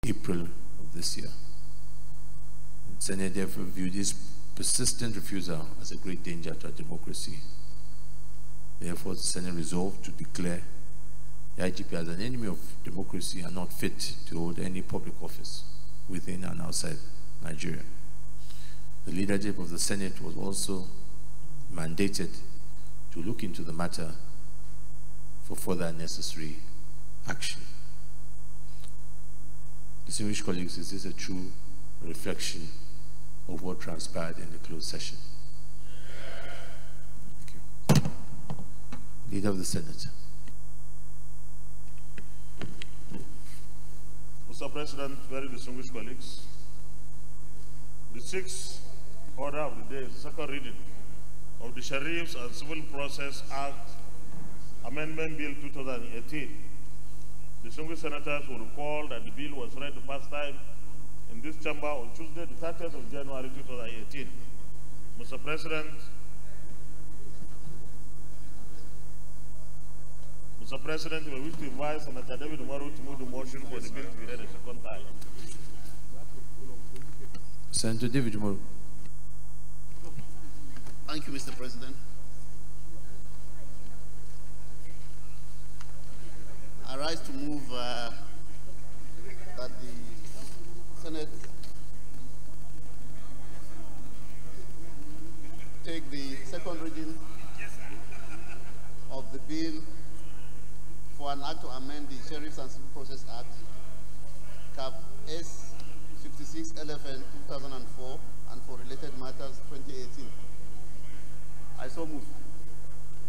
April of this year. The Senate therefore viewed this persistent refusal as a great danger to our democracy. Therefore, the Senate resolved to declare the IGP as an enemy of democracy and not fit to hold any public office within and outside Nigeria. The leadership of the Senate was also mandated to look into the matter for further necessary action. Distinguished colleagues, is this a true reflection of what transpired in the closed session? Thank you. Leader of the Senate. Mr. President, very distinguished colleagues, the sixth order of the day is the second reading of the Sheriffs and Civil Process Act Amendment Bill 2018. Distinguished senators will recall that the bill was read the first time in this chamber on Tuesday, the 30th of January 2018. Mr. President, we wish to invite Senator David Umaru to move the motion for the bill to be read a second time. Senator David Umaru. Thank you, Mr. President. I rise to move that the Senate take the second reading of the bill for an act to amend the Sheriffs and Civil Process Act, Cap S 56 LFN 2004, and for related matters 2018. I so move.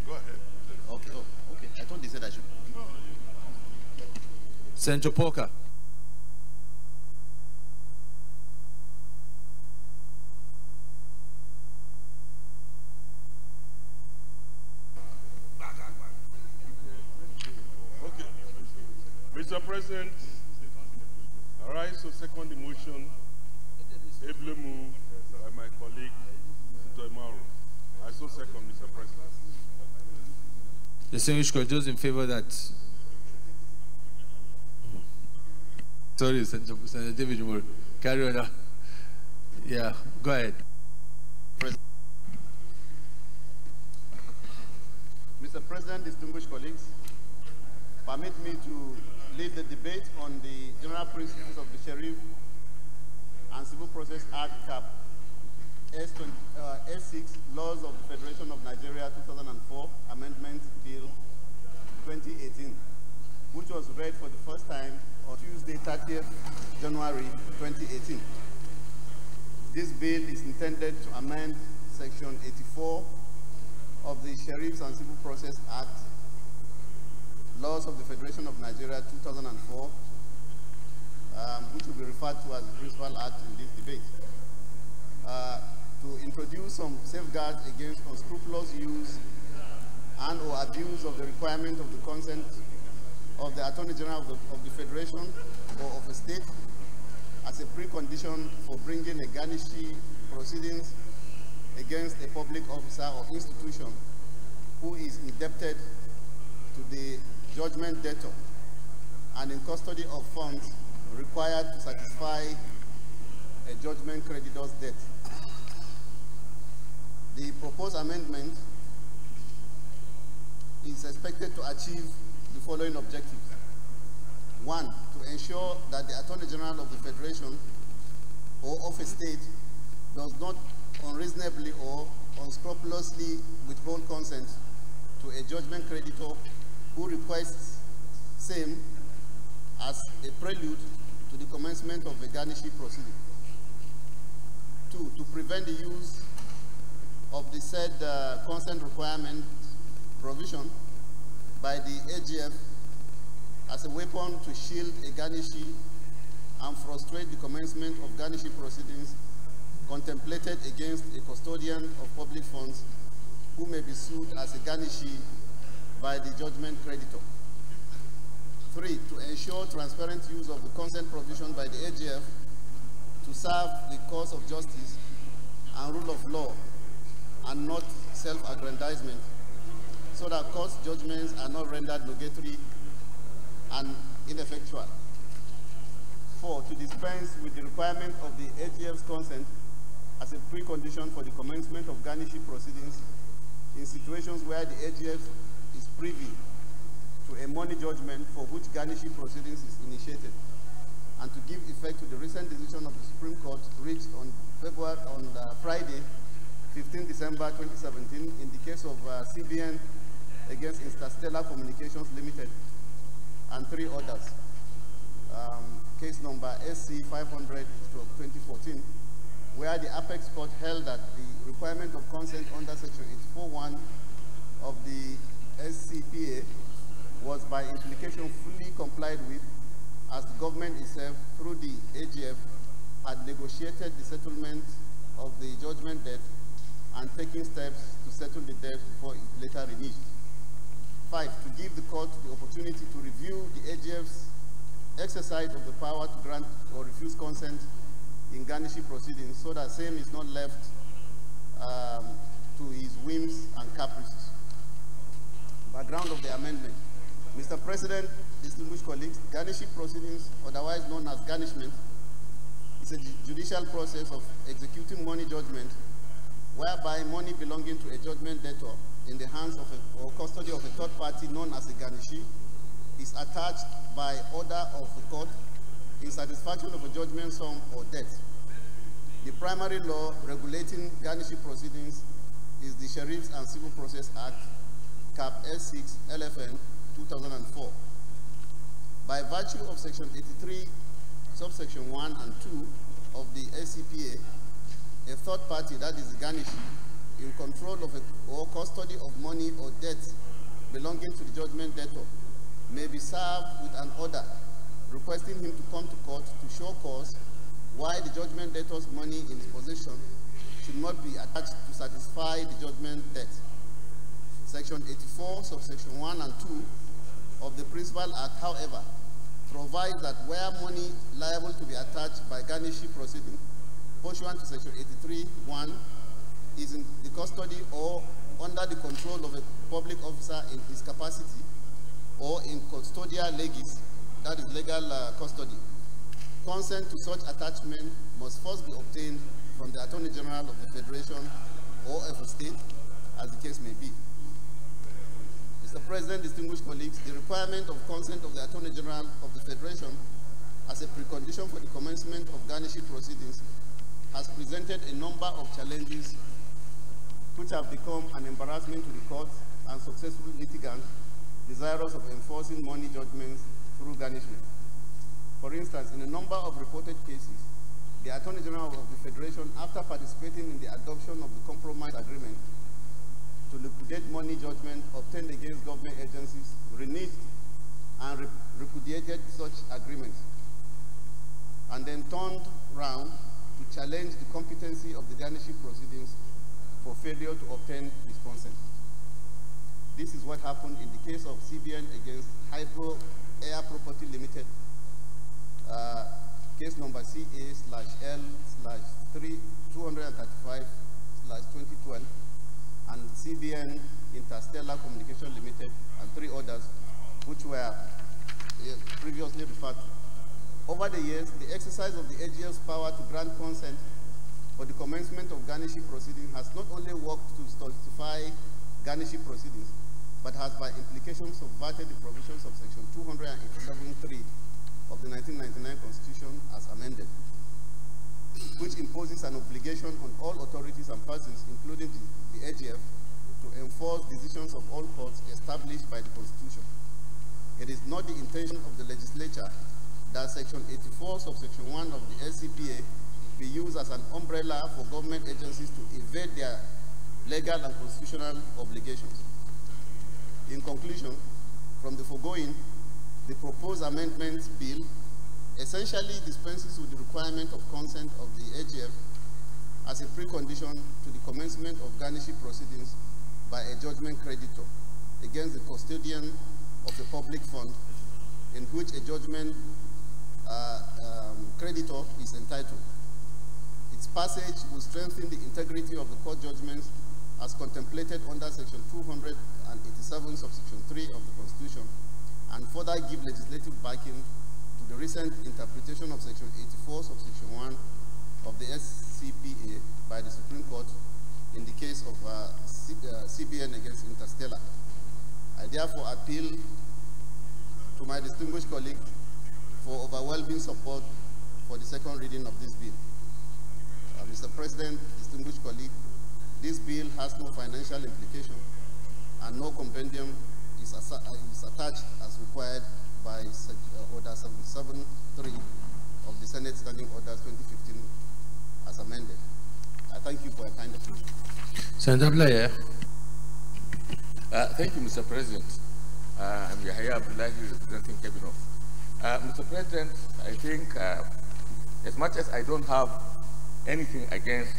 Go ahead. Okay. Oh, okay. I thought they said I should. Senator Porker. Okay. Mr. President, I rise to second the motion ably moved by my colleague, Senator Umaru. I so second, Mr. President. Distinguished colleagues, those in favor that... Sorry, Senator David Umaru. Carry on. Yeah, go ahead. Mr. President, distinguished colleagues, permit me to lead the debate on the general principles of the Sheriff and Civil Process Act, Cap S6, Laws of the Federation of Nigeria 2004, Amendment Bill 2018, which was read for the first time on Tuesday, 30th January 2018. This bill is intended to amend Section 84 of the Sheriffs and Civil Process Act, Laws of the Federation of Nigeria 2004, which will be referred to as the principal act in this debate, to introduce some safeguards against unscrupulous use and or abuse of the requirement of the consent of the Attorney General of the Federation or of a state as a precondition for bringing a garnishee proceedings against a public officer or institution who is indebted to the judgment debtor and in custody of funds required to satisfy a judgment creditor's debt. The proposed amendment is expected to achieve the following objectives. One, to ensure that the Attorney General of the Federation or of a state does not unreasonably or unscrupulously withhold consent to a judgment creditor who requests same as a prelude to the commencement of a garnishee proceeding. Two, to prevent the use of the said consent requirement provision by the AGF as a weapon to shield a garnishee and frustrate the commencement of garnishee proceedings contemplated against a custodian of public funds who may be sued as a garnishee by the judgment creditor. Three, to ensure transparent use of the consent provision by the AGF to serve the cause of justice and rule of law and not self-aggrandizement, so that court judgments are not rendered nugatory and ineffectual. Four, to dispense with the requirement of the AGF's consent as a precondition for the commencement of garnishee proceedings in situations where the AGF is privy to a money judgment for which garnishee proceedings is initiated, and to give effect to the recent decision of the Supreme Court reached on Friday, 15 December 2017, in the case of CBN against Interstellar Communications Limited and 3 others. Case number SC 500/2014, where the Apex Court held that the requirement of consent under Section 841 of the SCPA was by implication fully complied with, as the government itself, through the AGF, had negotiated the settlement of the judgment debt and taking steps to settle the debt before it later reneged. 5, to give the court the opportunity to review the AGF's exercise of the power to grant or refuse consent in garnishee proceedings, so that same is not left to his whims and caprices. Background of the amendment. Mr. President, distinguished colleagues, garnishee proceedings, otherwise known as garnishment, is a judicial process of executing money judgment whereby money belonging to a judgment debtor in the hands of or custody of a third party known as a garnishee is attached by order of the court in satisfaction of a judgment sum or debt. The primary law regulating garnishee proceedings is the Sheriffs and Civil Process Act, Cap S6 LFN 2004. By virtue of Section 83, subsection 1 and 2 of the SCPA, a third party, that is the garnishee, in control of or custody of money or debt belonging to the judgment debtor, may be served with an order requesting him to come to court to show cause why the judgment debtor's money in his possession should not be attached to satisfy the judgment debt. Section 84, subsection 1 and 2 of the Principal Act, however, provides that where money liable to be attached by garnishee proceeding, pursuant to Section 83(1), is in the custody or under the control of a public officer in his capacity or in custodia legis, that is legal custody. Consent to such attachment must first be obtained from the Attorney General of the Federation or of a state, as the case may be. Mr. President, distinguished colleagues, the requirement of consent of the Attorney General of the Federation as a precondition for the commencement of garnishee proceedings has presented a number of challenges which have become an embarrassment to the court and successful litigants desirous of enforcing money judgments through garnishment. For instance, in a number of reported cases, the Attorney General of the Federation, after participating in the adoption of the compromise agreement to liquidate money judgment obtained against government agencies, reneged and repudiated such agreements, and then turned round to challenge the competency of the garnishee proceedings for failure to obtain his consent. This is what happened in the case of CBN against Hydro Air Property Limited, case number CA/L/235/2012, and CBN Interstellar Communication Limited and 3 others, which were previously referred to. Over the years, the exercise of the AGF's power to grant consent for the commencement of garnishee proceedings has not only worked to stultify garnishee proceedings, but has by implication subverted the provisions of Section 287(3) of the 1999 Constitution as amended, which imposes an obligation on all authorities and persons, including the AGF, to enforce decisions of all courts established by the Constitution. It is not the intention of the legislature that Section 84, subsection 1 of the SCPA be used as an umbrella for government agencies to evade their legal and constitutional obligations. In conclusion, from the foregoing, the proposed amendment bill essentially dispenses with the requirement of consent of the AGF as a precondition to the commencement of garnishee proceedings by a judgment creditor against the custodian of a public fund in which a judgment creditor is entitled. Its passage will strengthen the integrity of the court judgments as contemplated under Section 287, subsection 3 of the Constitution, and further give legislative backing to the recent interpretation of Section 84, subsection 1 of the SCPA by the Supreme Court in the case of CBN against Interstellar. I therefore appeal to my distinguished colleague for overwhelming support for the second reading of this bill. Mr. President, distinguished colleague, this bill has no financial implication and no compendium is attached as required by Order 77.3 of the Senate Standing Orders 2015 as amended. I thank you for your kind attention. Senator Blair. Thank you, Mr. President. I'm Yahya Abdullahi, representing Cabinet. Mr. President, I think as much as I don't have anything against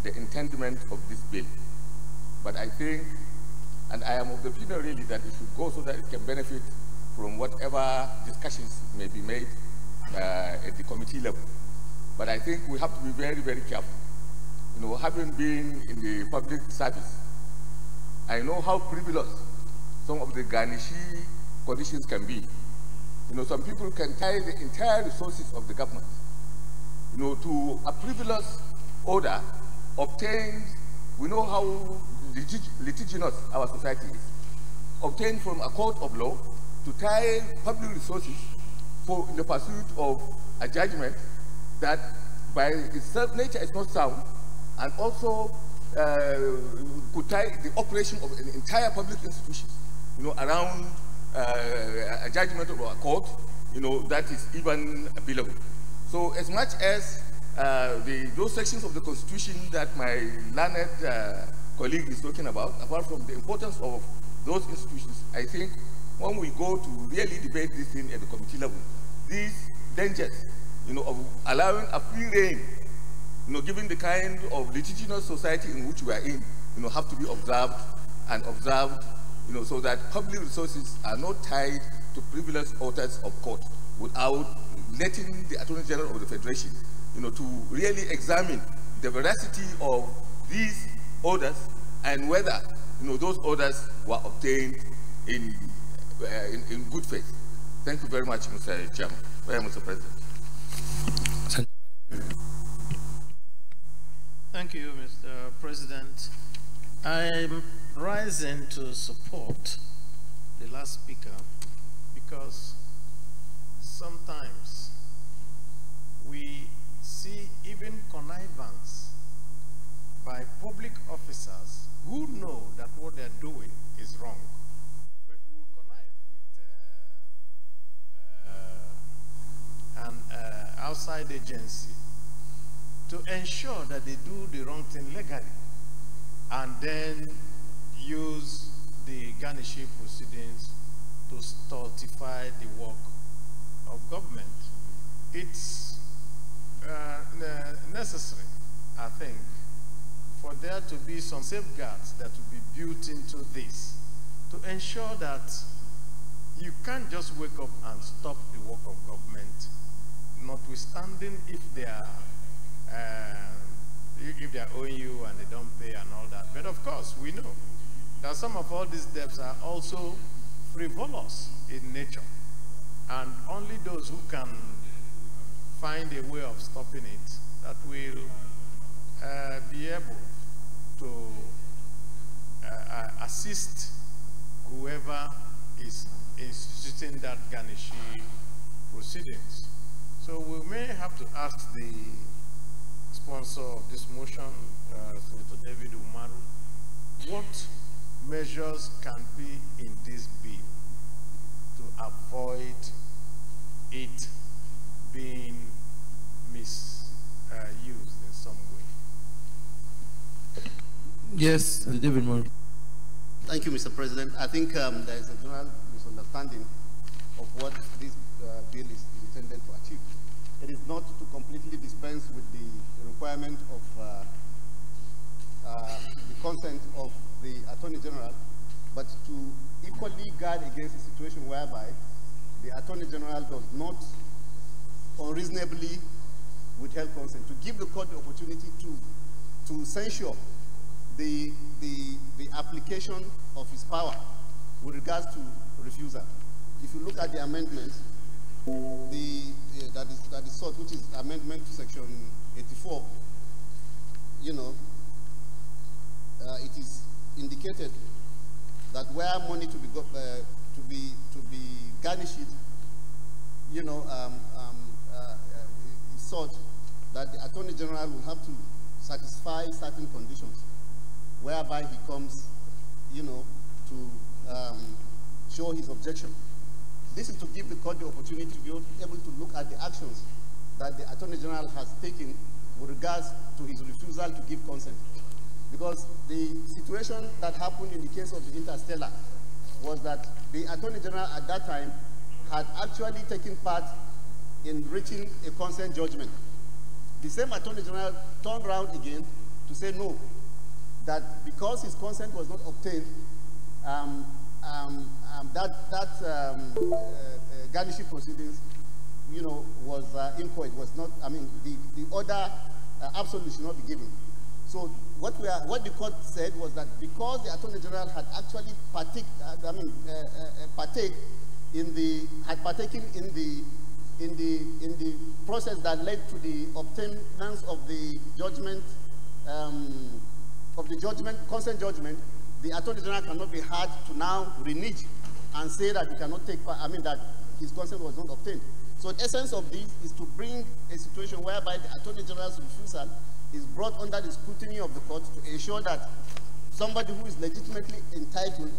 the intendment of this bill, but I think, and I am of the opinion really that it should go so that it can benefit from whatever discussions may be made at the committee level. But I think we have to be very, very careful. You know, having been in the public service, I know how frivolous some of the garnishy conditions can be. You know, some people can tie the entire resources of the government, you know, to a frivolous order obtained. We know how litigious our society is. Obtained from a court of law to tie public resources for in the pursuit of a judgment that by its nature is not sound, and also could tie the operation of an entire public institution, you know, around a judgment of a court, you know, that is even appealable. So as much as those sections of the Constitution that my learned colleague is talking about, apart from the importance of those institutions, I think when we go to really debate this thing at the committee level, these dangers, you know, of allowing a free rein, you know, given the kind of litigious society in which we are in, you know, have to be observed, you know, so that public resources are not tied to frivolous orders of court without letting the Attorney General of the Federation, you know, to really examine the veracity of these orders and whether, you know, those orders were obtained in good faith. Thank you very much, Mr. Chairman. Mr. President. Thank you, Mr. President. I'm rising to support the last speaker because sometimes we see even connivance by public officers who know that what they're doing is wrong, but will connive with an outside agency to ensure that they do the wrong thing legally, and then use the garnishing proceedings to stultify the work of government. It's necessary, I think, for there to be some safeguards that will be built into this to ensure that you can't just wake up and stop the work of government, notwithstanding if they are owing you and they don't pay and all that. But of course, we know that some of all these debts are also frivolous in nature, and only those who can find a way of stopping it that will be able to assist whoever is instituting that garnishee proceedings. So we may have to ask the sponsor of this motion, Senator David Umaru, what measures can be in this bill to avoid it being misused in some way? Yes, David Umaru. Thank you, Mr. President. I think there is a general misunderstanding of what this bill is intended to achieve. It is not to completely dispense with the requirement of the consent of the Attorney General, but to equally guard against a situation whereby the Attorney General does not unreasonably withhold consent, to give the court the opportunity to censure the application of his power with regards to refusal. If you look at the amendments, that is sought, which is amendment to section 84, you know, it is indicated that where money to be garnished, you know, is sought that the Attorney General will have to satisfy certain conditions, whereby he comes, you know, to show his objection. This is to give the court the opportunity to be able to look at the actions that the Attorney General has taken with regards to his refusal to give consent. Because the situation that happened in the case of the Interstellar was that the Attorney General at that time had actually taken part in reaching a consent judgment. The same Attorney General turned around again to say no, that because his consent was not obtained, garnishing proceedings, you know, was inchoate, was not, I mean, the order absolutely should not be given. So what the court said was that because the Attorney General had actually partaken in the process that led to the obtainance of the judgment, consent judgment, the Attorney General cannot be had to now renege and say that he cannot take part, I mean, that his consent was not obtained. So the essence of this is to bring a situation whereby the Attorney General's refusal is brought under the scrutiny of the court to ensure that somebody who is legitimately entitled,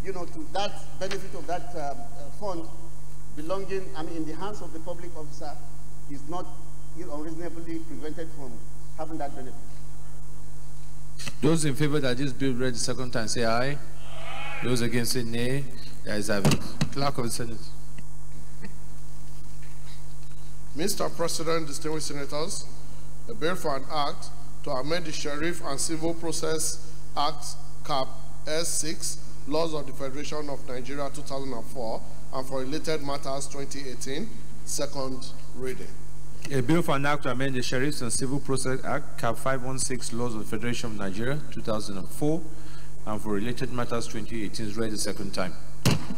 you know, to that benefit of that fund belonging, I mean, in the hands of the public officer, is not, you know, unreasonably prevented from having that benefit. Those in favor that this bill read the second time say aye. Those against say nay. The ayes have it. Clerk of the Senate. Mr. President, distinguished senators, a bill for an act to amend the Sheriff and Civil Process Act Cap S6, Laws of the Federation of Nigeria 2004, and for related matters 2018, second reading. A bill for an act to amend the Sheriffs and Civil Process Act, Cap 516, Laws of the Federation of Nigeria 2004, and for related matters 2018 is read the second time.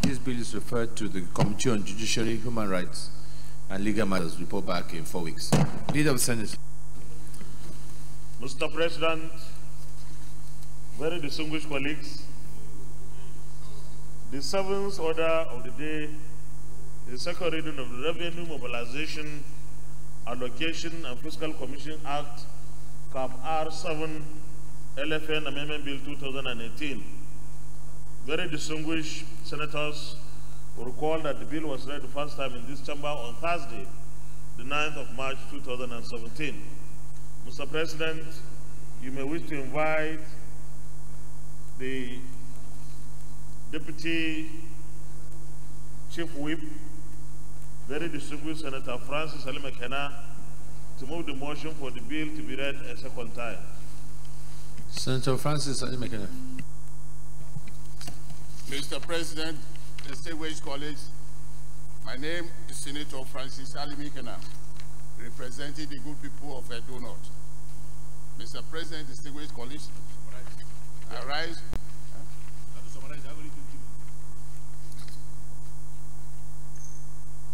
This bill is referred to the Committee on Judiciary, Human Rights, and Legal Matters. Report back in 4 weeks. Leader of the Senate. Mr. President, very distinguished colleagues, the seventh order of the day is the second reading of the Revenue Mobilization, Allocation and Fiscal Commission Act, Cap R7, LFN Amendment Bill 2018. Very distinguished senators will recall that the bill was read the first time in this chamber on Thursday, the 9th of March 2017. Mr. President, you may wish to invite the Deputy Chief Whip, very distinguished Senator Francis Ali McKenna, to move the motion for the bill to be read a second time. Senator Francis Ali McKenna. Mr. President, distinguished colleagues, my name is Senator Francis Ali McKenna, representing the good people of Edo North. Mr. President, distinguished colleagues, I rise.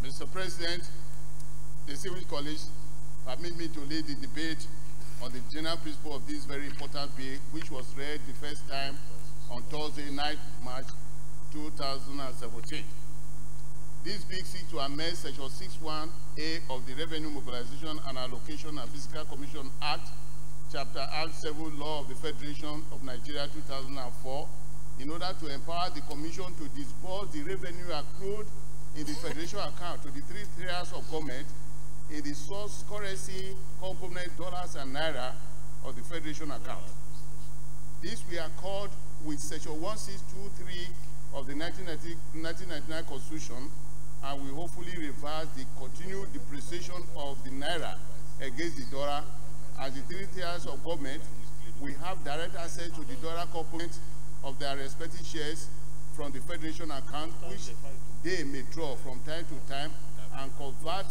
Mr. President, distinguished colleagues, permit me to lead the debate on the general principle of this very important bill, which was read the first time on Thursday, 9th March 2017. This bill seeks to amend Section 61A of the Revenue Mobilization and Allocation and Fiscal Commission Act, Chapter R7, Law of the Federation of Nigeria 2004, in order to empower the Commission to disburse the revenue accrued in the Federation account to the three tiers of government in the source currency component dollars and naira of the Federation account. This we accord with Section 1623 of the 1999 Constitution, and will hopefully reverse the continued depreciation of the naira against the dollar. As the three tiers of government, we have direct access to the dollar component of their respective shares from the Federation account, which they may draw from time to time and convert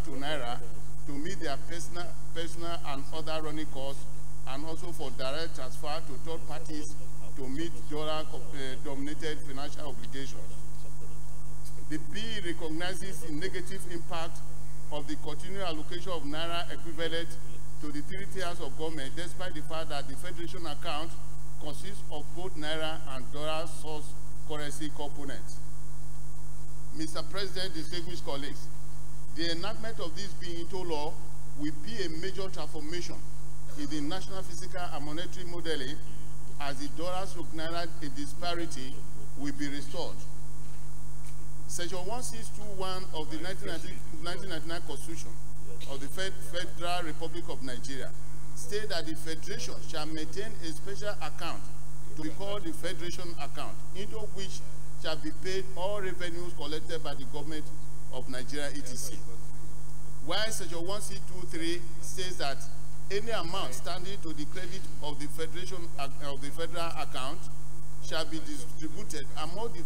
to naira to meet their personal and other running costs, and also for direct transfer to third parties to meet dollar-dominated financial obligations. The bill recognizes the negative impact of the continued allocation of Naira equivalent to the 3 tiers of government, despite the fact that the Federation account consists of both Naira and dollar source currency components. Mr. President, distinguished colleagues, the enactment of this bill into law will be a major transformation in the national fiscal and monetary modeling, as the dollar-naira disparity will be restored. Section 1621 of the 1999 Constitution of the Federal Republic of Nigeria states that the Federation shall maintain a special account to be called the Federation account, into which shall be paid all revenues collected by the government of Nigeria, etc. While Section 1623 says that any amount standing to the credit of the Federation of the Federal account shall be distributed among the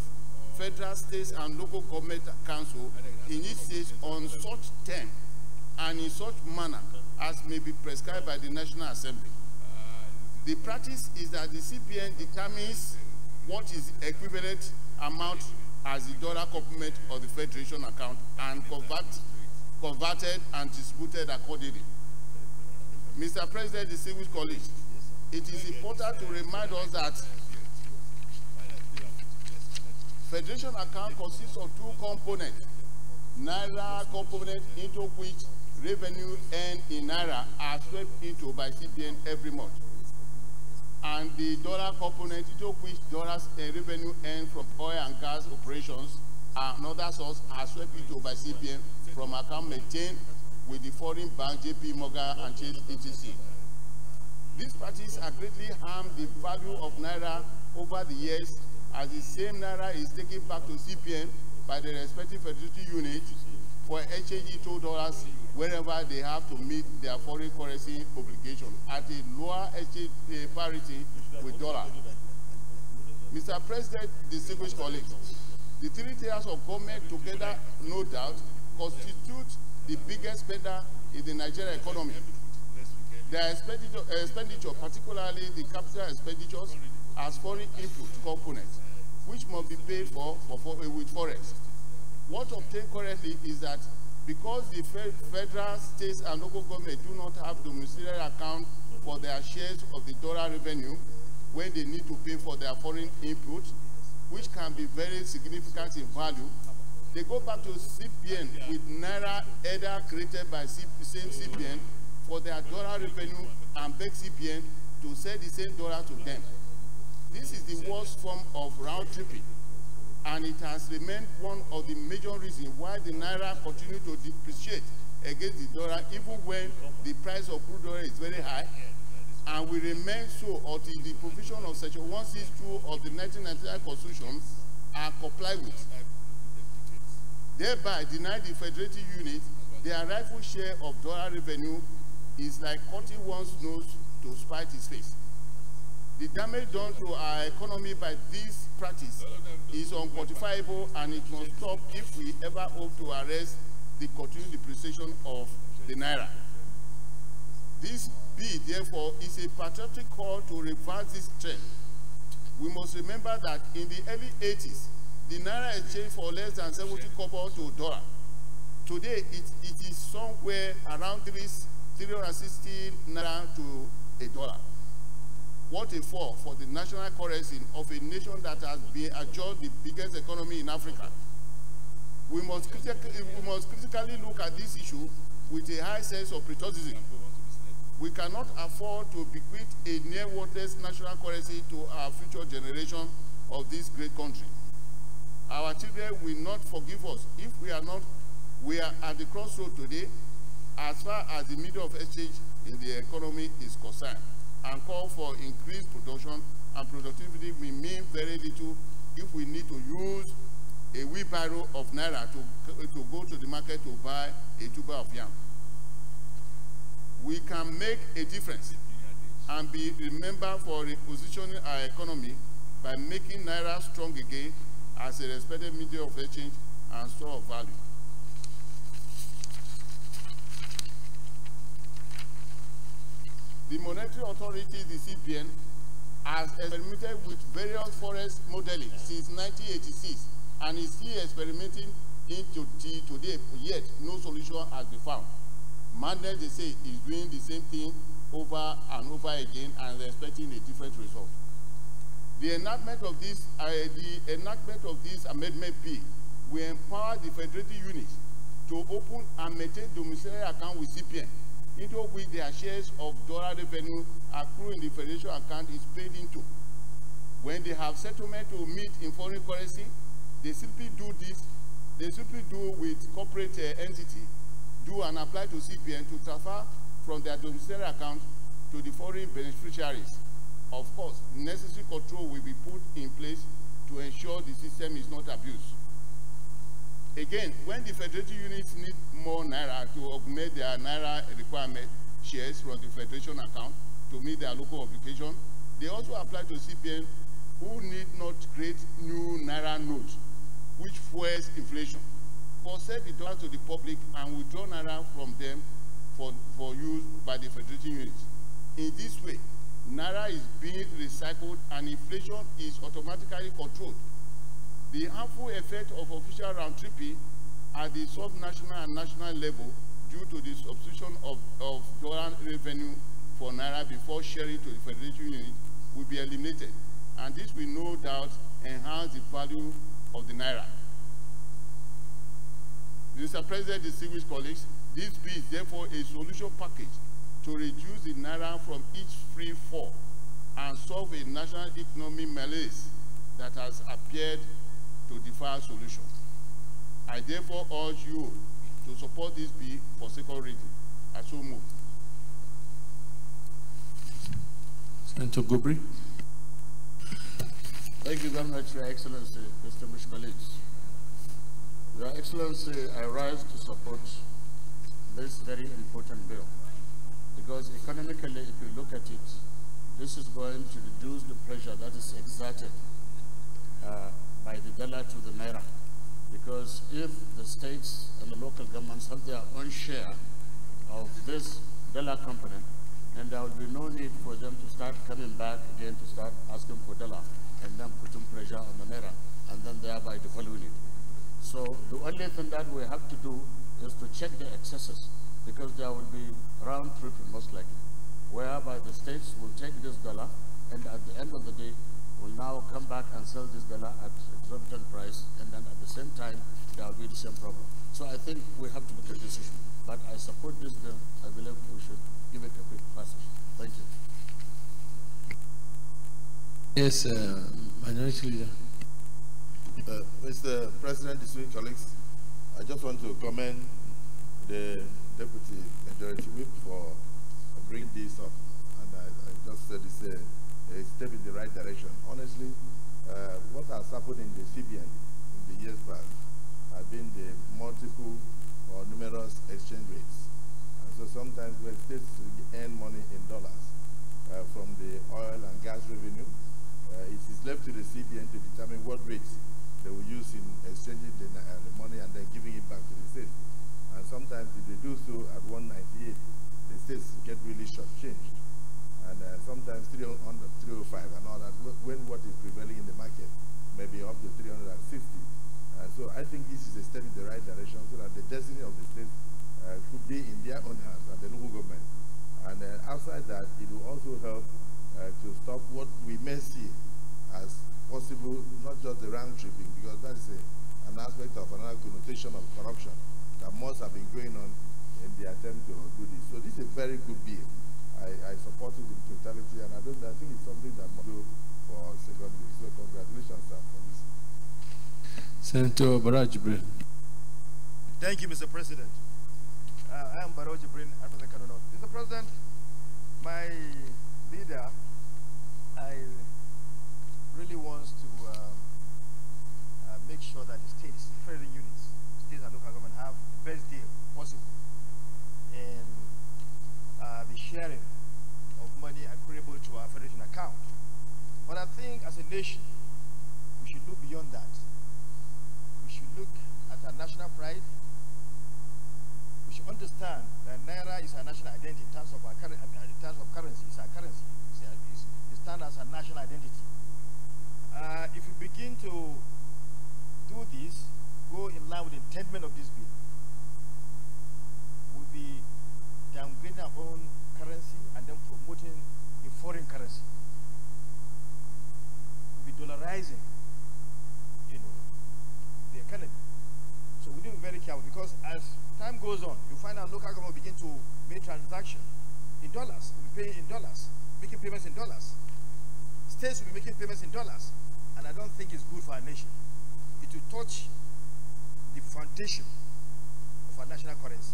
federal, states, and local government council in each state on such term and in such manner as may be prescribed by the National Assembly. The practice is that the CBN determines what is the equivalent amount as the dollar complement of the Federation account and converted and distributed accordingly. Mr. President, distinguished colleagues, it is important to remind us that Federation account consists of 2 components. Naira component, into which revenue earned in Naira are swept into by CBN every month, and the dollar component, into which dollars revenue earned from oil and gas operations and other sources are swept into by CBN from account maintained with the foreign bank JP Morgan and Chase etc. These parties have greatly harmed the value of Naira over the years, as the same Naira is taken back to CBN by the respective federative units for exchange into dollars wherever they have to meet their foreign currency obligation at a lower exchange parity with dollar. Mr. President, distinguished colleagues, the 3 tiers of government together, no doubt, constitute the biggest spender in the Nigerian economy. Their expenditure, particularly the capital expenditures, as foreign input components, which must be paid for with forex. What obtained currently is that because the federal, states, and local government do not have domiciliary account for their shares of the dollar revenue when they need to pay for their foreign input, which can be very significant in value, they go back to CBN with Naira either created by same CBN for their dollar revenue and beg CBN to sell the same dollar to them. This is the worst form of round tripping, and it has remained one of the major reasons why the Naira continues to depreciate against the dollar even when the price of crude oil is very high, and will remain so until the provision of Section 162 of the 1999 Constitution are complied with, thereby deny the federative unit their rightful share of dollar revenue. Is like cutting one's nose to spite his face. The damage done to our economy by this practice is unquantifiable, and it must stop if we ever hope to arrest the continued depreciation of the Naira. This bill, therefore, is a patriotic call to reverse this trend. We must remember that in the early 80s, the Naira exchanged for less than 70 kobo to dollar. Today, it is somewhere around 360 Naira to a dollar. What a fall for the national currency of a nation that has been adjudged the biggest economy in Africa. We must critically look at this issue with a high sense of patriotism. We cannot afford to bequeath a near worthless national currency to our future generation of this great country. Our children will not forgive us if we are at the crossroad today as far as the medium of exchange in the economy is concerned, and call for increased production and productivity will mean very little if we need to use a wheelbarrow of Naira to go to the market to buy a tuber of yam. We can make a difference and be remembered for repositioning our economy by making Naira strong again as a respected medium of exchange and store of value. The Monetary Authority, the CBN, has experimented with various forex modeling since 1986 and is still experimenting into today, yet no solution has been found. Madness, they say, is doing the same thing over and over again and expecting a different result. The enactment of this amendment B will empower the federating units to open and maintain domiciliary account with CPN, into which their shares of dollar revenue accrued in the federation account is paid into. When they have settlement to meet in foreign currency, they simply do this. They simply do with corporate entity, do and apply to CPN to transfer from their domiciliary account to the foreign beneficiaries. Of course, necessary control will be put in place to ensure the system is not abused. Again, when the federating units need more naira to augment their naira requirement shares from the federation account to meet their local obligation, they also apply to CPN, who need not create new naira notes, which fuels inflation, but sell the dollar to the public and withdraw naira from them for use by the federating units. In this way, naira is being recycled and inflation is automatically controlled. The harmful effect of official round-tripping at the sub-national and national level due to the substitution of dollar revenue for naira before sharing to the federation unit will be eliminated, and this will no doubt enhance the value of the naira. Mr. President, distinguished colleagues, this bill is therefore a solution package to reduce the naira from each free fall and solve a national economic malaise that has appeared to defy solution. I therefore urge you to support this bill for second reading. I so move. Senator Gobri. Thank you very much, Your Excellency, distinguished colleagues. Your Excellency, I rise to support this very important bill because economically, if you look at it, this is going to reduce the pressure that is exerted by the dollar to the naira. Because if the states and the local governments have their own share of this dollar component, then there will be no need for them to start coming back again to start asking for dollar and then putting pressure on the naira and then thereby devaluing it. So the only thing that we have to do is to check the excesses, because there will be round tripping most likely, whereby the states will take this dollar and at the end of the day will now come back and sell this dollar at exorbitant price, and then at the same time there will be the same problem. So I think we have to look at this issue. But I support this bill. I believe we should give it a quick passage. Thank you. Yes, Minority Leader. Mr. President, distinguished colleagues, I just want to commend the Deputy Majority Whip for bringing this up. And I just said it's a step in the right direction. Honestly, what has happened in the CBN in the years past have been the multiple or numerous exchange rates. And so sometimes when states earn money in dollars from the oil and gas revenue, it is left to the CBN to determine what rates they will use in exchanging the money and then giving it back to the states. And sometimes if they do so at 198, the states get really shortchanged. And sometimes 300, 305 and all that, when what is prevailing in the market may be up to 360. So I think this is a step in the right direction so that the destiny of the states could be in their own hands and the local government. And outside that, it will also help to stop what we may see as possible, not just the round tripping, because that is an aspect of another connotation of corruption that must have been going on in the attempt to do this. So this is a very good bill. I support it in totality, and I think it's something that must go for secondary. So congratulations, sir, for this. Senator Baraj Jibril. Thank you, Mr. President. I am Baraj Jibril, African Kano North. Mr. President, my leader, really wants to make sure that the states, federal units, states and local government have the best deal possible in the sharing of money accruable to our federation account. But I think as a nation, we should look beyond that. We should look at our national pride. We should understand that Naira is our national identity in terms of our currency. It's our currency. It stands as a national identity. If we begin to do this, go in line with the intendment of this bill, we'll be downgrading our own currency and then promoting a foreign currency. We'll be dollarizing, the economy. So we need to be very careful, because as time goes on, you find out local government begin to make transactions in dollars, we'll be paying in dollars, making payments in dollars. States will be making payments in dollars, and I don't think it's good for our nation. It will touch the foundation of our national currency.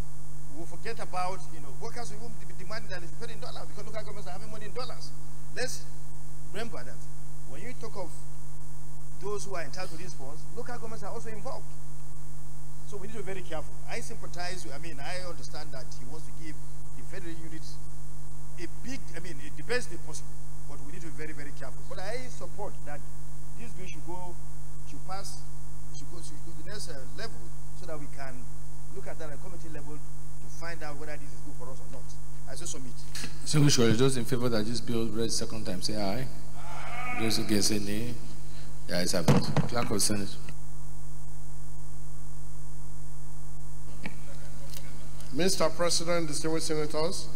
We will forget about, workers will be demanding that it's paid in dollars because local governments are having money in dollars. Let's remember that when you talk of those who are entitled to these funds, local governments are also involved. So we need to be very careful. I sympathize, I understand that he wants to give the federal units the best day possible, but we need to be very, very careful. But I support that this bill should go to the next level, so that we can look at that at committee level to find out whether this is good for us or not. I say submit. So, those in favor that this bill read second time, say aye. Aye. Those against, say nay. The ayes have it. Clerk of the Senate. Mr. President, distinguished senators,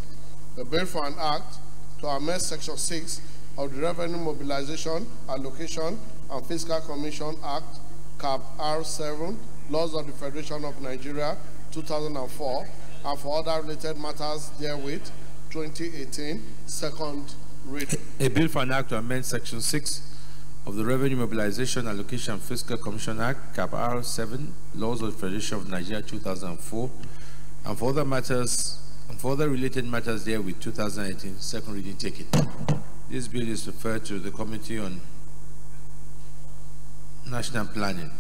the bill for an act to amend Section 6 of the Revenue Mobilization, Allocation, and Fiscal Commission Act, Cap R7, Laws of the Federation of Nigeria, 2004, and for other related matters therewith, 2018, second reading. A bill for an act to amend Section 6 of the Revenue Mobilization, Allocation, and Fiscal Commission Act, Cap R7, Laws of the Federation of Nigeria, 2004, and for other matters, and for other related matters therewith, 2018, second reading, take it. This bill is referred to the Committee on National Planning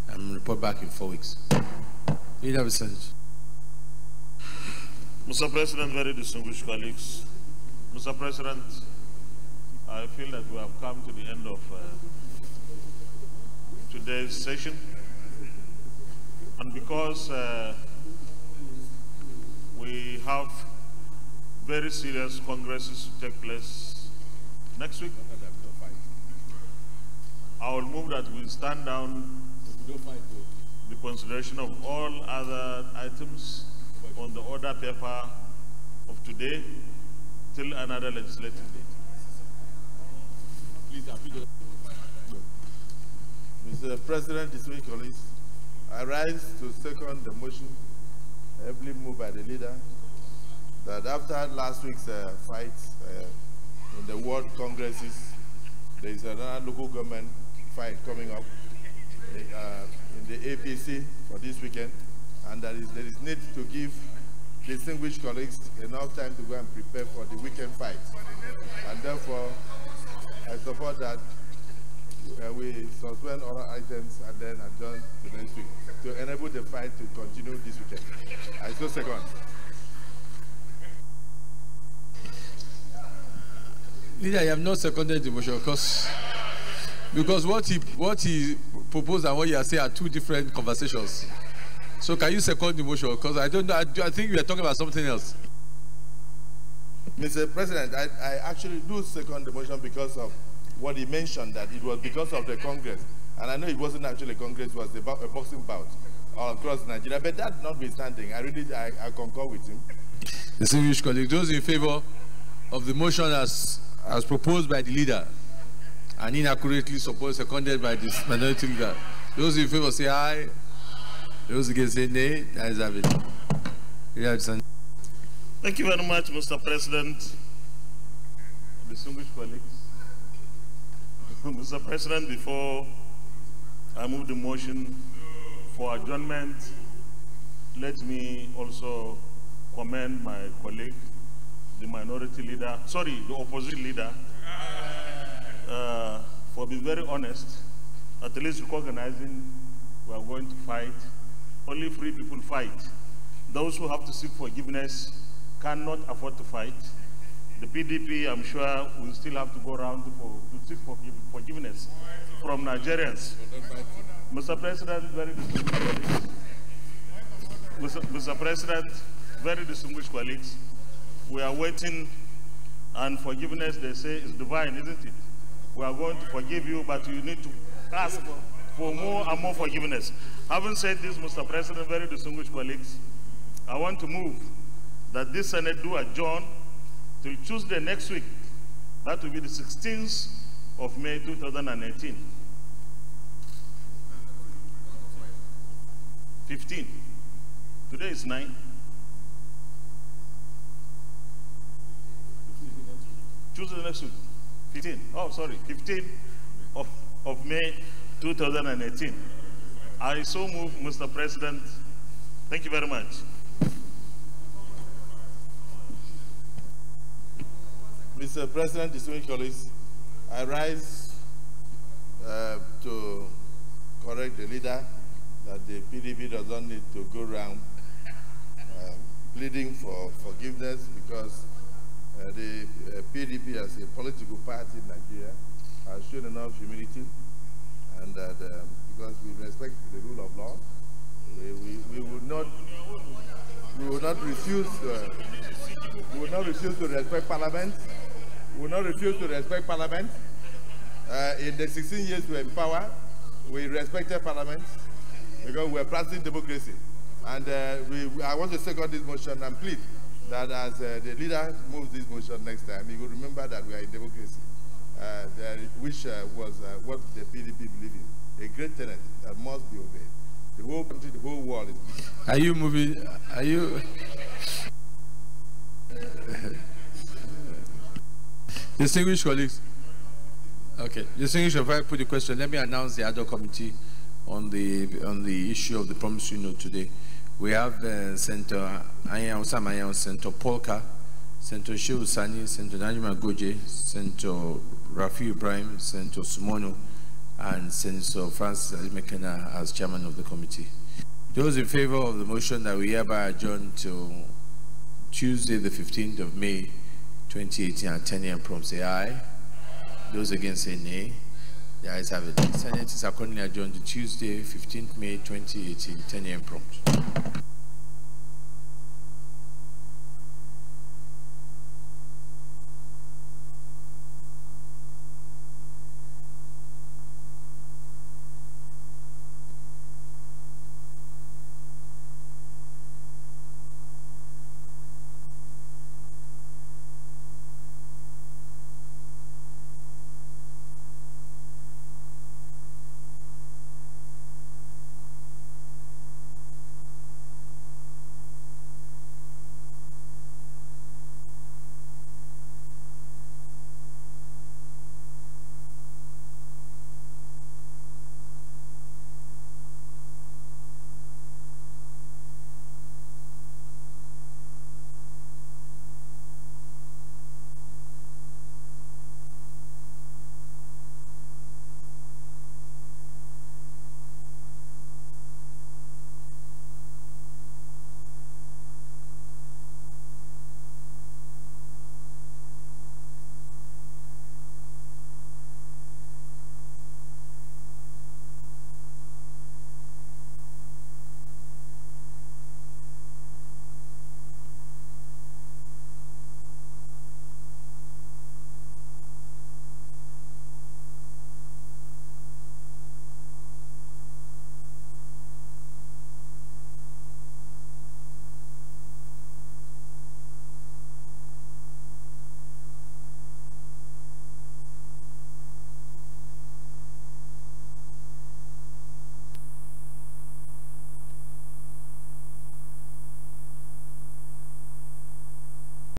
and report back in 4 weeks. Leader of the Senate. Mr. President, very distinguished colleagues. Mr. President, I feel that we have come to the end of today's session. And because we have very serious congresses to take place next week, I will move that we stand down the consideration of all other items on the order paper of today till another legislative date. Mr. President, distinguished colleagues, I rise to second the motion heavily moved by the leader that after last week's fight in the World Congresses, there is another local government fight coming up in the APC for this weekend, and there is need to give distinguished colleagues enough time to go and prepare for the weekend fight. And therefore, I support that we suspend other items and then adjourn to next week to enable the fight to continue this weekend. I so second. Leader, I have not seconded the motion because what he proposed and what you are saying are two different conversations. So can you second the motion? Because I don't know. I think we are talking about something else. Mr. President, I actually do second the motion because of what he mentioned, that it was because of the Congress. And I know it wasn't actually a Congress, it was a boxing bout all across Nigeria. But that notwithstanding, I concur with him. Distinguished colleagues, those in favor of the motion as proposed by the leader and inaccurately seconded by this minority leader, those in favor say aye. Those against say nay. That is have it. Thank you very much, Mr. President. Distinguished colleagues. Mr. President, before I move the motion for adjournment, let me also commend my colleague, the opposition leader, for being very honest, at least recognizing we are going to fight. Only free people fight. Those who have to seek forgiveness cannot afford to fight. The PDP, I'm sure, will still have to go around to seek forgiveness from Nigerians. Mr. President, very distinguished colleagues. Mr. President, very distinguished colleagues, we are waiting, and forgiveness, they say, is divine, isn't it? We are going to forgive you, but you need to ask for more and more forgiveness. Having said this, Mr. President, very distinguished colleagues, I want to move that this Senate do adjourn till Tuesday next week. That will be the 16th of May 2018. 15. Today is 9. Tuesday next week. 15. Oh, sorry. 15 of May 2018. I so move, Mr. President. Thank you very much. Mr. President, distinguished colleagues, I rise to correct the leader that the PDP does not need to go around pleading for forgiveness because the PDP as a political party in Nigeria has shown enough humility, and that because we respect the rule of law, we would not refuse to respect Parliament. We will not refuse to respect Parliament. In the 16 years we were in power, we respected Parliament because we were practicing democracy. And I want to second this motion and plead that as the leader moves this motion next time, he will remember that we are in democracy, which was what the PDP believed in, a great tenet that must be obeyed. The whole country, the whole world is... Are you moving? Are you... Distinguished colleagues. Okay. Distinguished, if I put the question, let me announce the other committee on the issue of the promissory note today. We have Senator Ayan, Senator Polka, Senator Shehu Sani, Senator Najima Goje, Senator Rafi Ibrahim, Senator Sumono, and Senator Francis Ali-McKenna as chairman of the committee. Those in favor of the motion that we hereby adjourn to Tuesday, the 15th of May, 2018 at 10 a.m. prompt, say aye. Those against say nay. The ayes have it. The Senate is accordingly adjourned to Tuesday, 15th May, 2018, 10 a.m. prompt.